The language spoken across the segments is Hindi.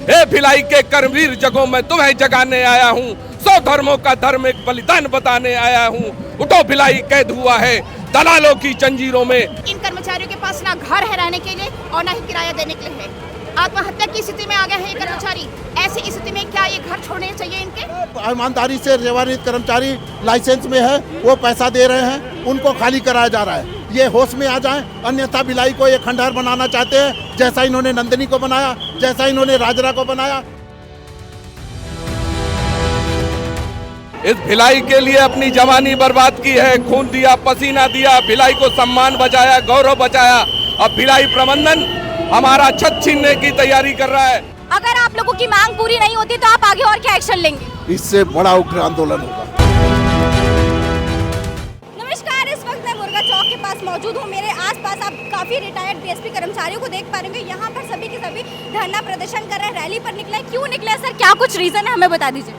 हे भिलाई के कर्मवीर जगों में तुम्हें जगाने आया हूँ, 100 धर्मों का धर्म एक बलिदान बताने आया हूँ। उठो भिलाई, कैद हुआ है दलालों की जंजीरों में। इन कर्मचारियों के पास ना घर है रहने के लिए और ना ही किराया देने के लिए है। आत्महत्या की स्थिति में आ गए हैं ये कर्मचारी। ऐसी स्थिति में क्या ये घर छोड़ने चाहिए इनके? ईमानदारी से सेवानिवृत्त कर्मचारी लाइसेंस में है, वो पैसा दे रहे हैं, उनको खाली कराया जा रहा है। ये होश में आ जाएं, अन्यथा भिलाई को ये खंडहर बनाना चाहते हैं, जैसा इन्होंने नंदिनी को बनाया, जैसा इन्होंने राजरा को बनाया। इस भिलाई के लिए अपनी जवानी बर्बाद की है, खून दिया, पसीना दिया, भिलाई को सम्मान बचाया, गौरव बचाया। अब भिलाई प्रबंधन हमारा छत छीनने की तैयारी कर रहा है। अगर आप लोगों की मांग पूरी नहीं होती तो आप आगे और क्या एक्शन लेंगे? इससे बड़ा उग्र आंदोलन होगा। नमस्कार, इस वक्त मैं मुर्गा चौक के पास मौजूद हूँ। मेरे आसपास आप काफी रिटायर्ड बीएसपी कर्मचारियों को देख पा रहे होंगे। यहाँ पर सभी के सभी धरना प्रदर्शन कर रहे हैं, रैली पर निकले। क्यों निकले सर, क्या कुछ रीजन है, हमें बता दीजिए।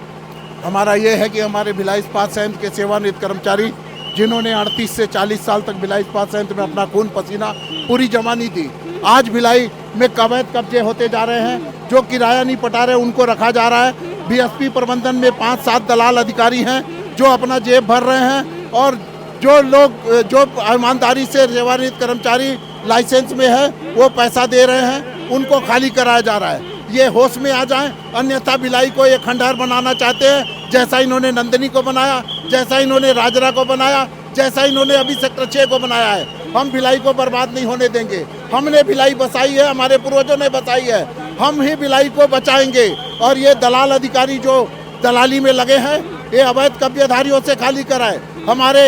हमारा ये है कि हमारे भिलाई इस्पात संयंत्र के सेवानिवृत्त कर्मचारी, जिन्होंने 38 से 40 साल तक भिलाई इस्पात संयंत्र में अपना खून पसीना पूरी जवानी दी, आज भिलाई में अवैध कब्जे होते जा रहे हैं। जो किराया नहीं पटा रहे उनको रखा जा रहा है। बीएसपी प्रबंधन में 5-7 दलाल अधिकारी हैं जो अपना जेब भर रहे हैं, और जो लोग जो ईमानदारी से सेवानिवृत्त कर्मचारी लाइसेंस में है, वो पैसा दे रहे हैं, उनको खाली कराया जा रहा है। ये होश में आ जाएं, अन्यथा भिलाई को ये खंडहर बनाना चाहते हैं, जैसा इन्होंने नंदिनी को बनाया, जैसा इन्होंने राजरा को बनाया, जैसा इन्होंने अभी सेक्टर 6 को बनाया है। हम भिलाई को बर्बाद नहीं होने देंगे। हमने भिलाई बसाई है, हमारे पूर्वजों ने बसाई है, हम ही भिलाई को बचाएंगे। और ये दलाल अधिकारी जो दलाली में लगे हैं, ये अवैध कब्जेधारियों से खाली कराए। हमारे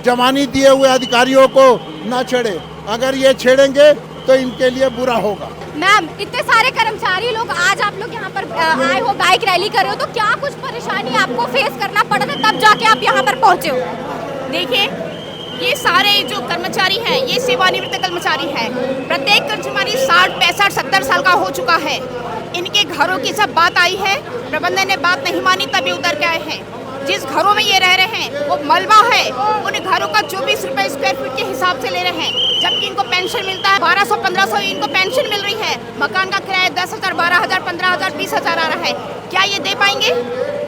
जमानी दिए हुए अधिकारियों को न छेड़े, अगर ये छेड़ेंगे तो इनके लिए बुरा होगा। मैम, इतने सारे कर्मचारी लोग आज आप लोग यहाँ पर आए हो, बाइक रैली कर रहे हो, तो क्या कुछ परेशानी आपको फेस करना पड़ा था तब जाके आप यहाँ पर पहुँचे हो? देखिए, ये सारे जो कर्मचारी हैं, ये सेवानिवृत्त कर्मचारी हैं। प्रत्येक कर्मचारी 60, 65, 70 साल का हो चुका है। इनके घरों की सब बात आई है, प्रबंधन ने बात नहीं मानी, तभी उतर के आए हैं। जिस घरों में ये रह रहे हैं वो मलबा है, उन घरों का 24 रुपए स्क्वायर फीट के हिसाब से ले रहे हैं, जबकि इनको पेंशन मिलता है 1200-1500 इनको पेंशन मिल रही है। मकान का किराया 10,000, 12,000, 15,000, 20,000 आ रहा है। क्या ये दे पाएंगे?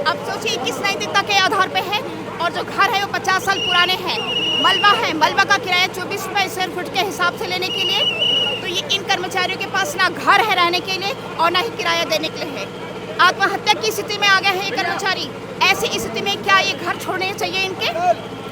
अब सोचिए, किस नैतिकता के आधार पे है? और जो घर है वो 50 साल पुराने हैं। मलबा है, मलबा का किराया 24 रुपए स्क्वायर फीट के हिसाब से लेने के लिए, तो ये इन कर्मचारियों के पास ना घर है रहने के लिए और ना ही किराया देने के लिए है। आत्महत्या की स्थिति में आ गए हैं ये कर्मचारी। ऐसी स्थिति में क्या ये घर छोड़ने चाहिए इनके?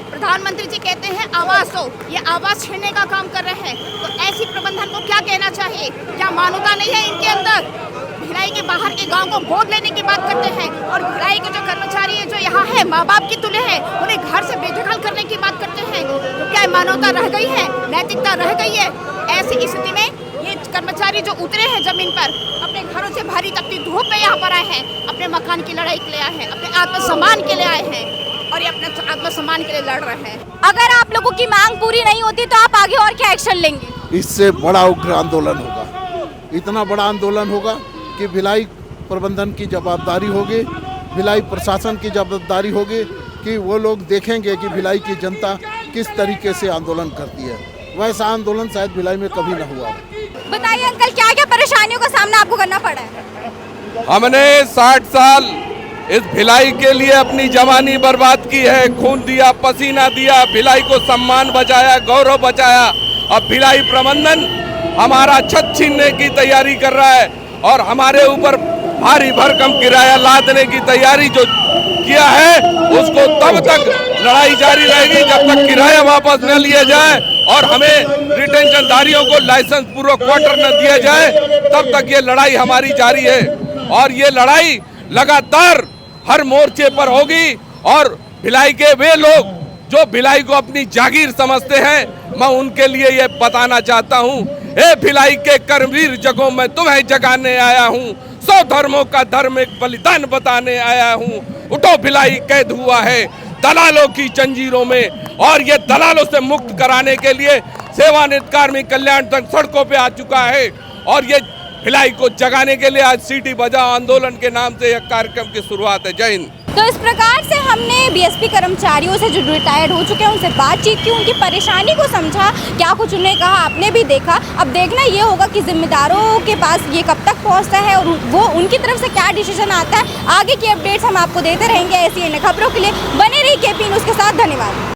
प्रधानमंत्री जी कहते हैं आवास दो, ये आवास छीनने का काम कर रहे हैं। तो ऐसी प्रबंधन को क्या कहना चाहिए? क्या मानवता नहीं है इनके अंदर? भिलाई के बाहर के गांव को गोद लेने की बात करते हैं, और भिलाई के जो कर्मचारी है जो यहाँ है, माँ बाप की तुल्य है, उन्हें घर से बेदखल करने की बात करते हैं। तो क्या मानवता रह गई है? नैतिकता रह गई है? ऐसी स्थिति में ये कर्मचारी जो उतरे हैं जमीन पर, अपने घरों से भारी तपती धूप में यहाँ पर आए हैं, अपने मकान की लड़ाई के लिए आए हैं, अपने आत्मसम्मान के लिए आए हैं, और ये अपने आत्मसम्मान के लिए लड़ रहे हैं। अगर आप लोगों की मांग पूरी नहीं होती तो आप आगे और क्या एक्शन लेंगे? इससे बड़ा उग्र आंदोलन होगा। इतना बड़ा आंदोलन होगा कि भिलाई प्रबंधन की जवाबदारी होगी, भिलाई प्रशासन की जवाबदारी होगी कि वो लोग देखेंगे कि भिलाई की जनता किस तरीके से आंदोलन करती है। वैसा आंदोलन शायद भिलाई में कभी न हुआ। बताइए अंकल, क्या क्या परेशानियों का सामना आपको करना पड़ा है? हमने 60 साल इस भिलाई के लिए अपनी जवानी बर्बाद की है, खून दिया, पसीना दिया, भिलाई को सम्मान बचाया, गौरव बचाया। अब भिलाई प्रबंधन हमारा छत छीनने की तैयारी कर रहा है, और हमारे ऊपर भारी भरकम किराया लादने की तैयारी जो किया है, उसको तब तक लड़ाई जारी रहेगी जब तक किराया वापस न लिया जाए और हमें रिटेंशनधारियों को लाइसेंस पूर्वक क्वार्टर न दिया जाए, तब तक ये लड़ाई हमारी जारी है। और ये लड़ाई लगातार हर मोर्चे पर होगी। और भिलाई के वे लोग जो भिलाई को अपनी जागीर समझते हैं, मैं उनके लिए ये बताना चाहता हूँ, हे भिलाई के कर्मवीर जगों में तुम्हें जगाने आया हूँ, 100 धर्मों का धर्म एक बलिदान बताने आया हूँ। उठो भिलाई, कैद हुआ है दलालों की जंजीरों में, और ये दलालों से मुक्त कराने के लिए सेवानिवृत्त कार्मिक कल्याण संघ सड़कों पे आ चुका है। और ये भिलाई को जगाने के लिए आज सीटी बजाओ आंदोलन के नाम से यह कार्यक्रम की शुरुआत है। जय हिंद। तो इस प्रकार से हमने बीएसपी कर्मचारियों से जो रिटायर्ड हो चुके हैं उनसे बातचीत की, उनकी परेशानी को समझा, क्या कुछ उन्हें कहा, आपने भी देखा। अब देखना ये होगा कि जिम्मेदारों के पास ये कब तक पहुंचता है और वो उनकी तरफ से क्या डिसीजन आता है। आगे की अपडेट्स हम आपको देते रहेंगे ऐसी अन्य खबरों के लिए। बने रहिए केपी न्यूज़ के साथ। धन्यवाद।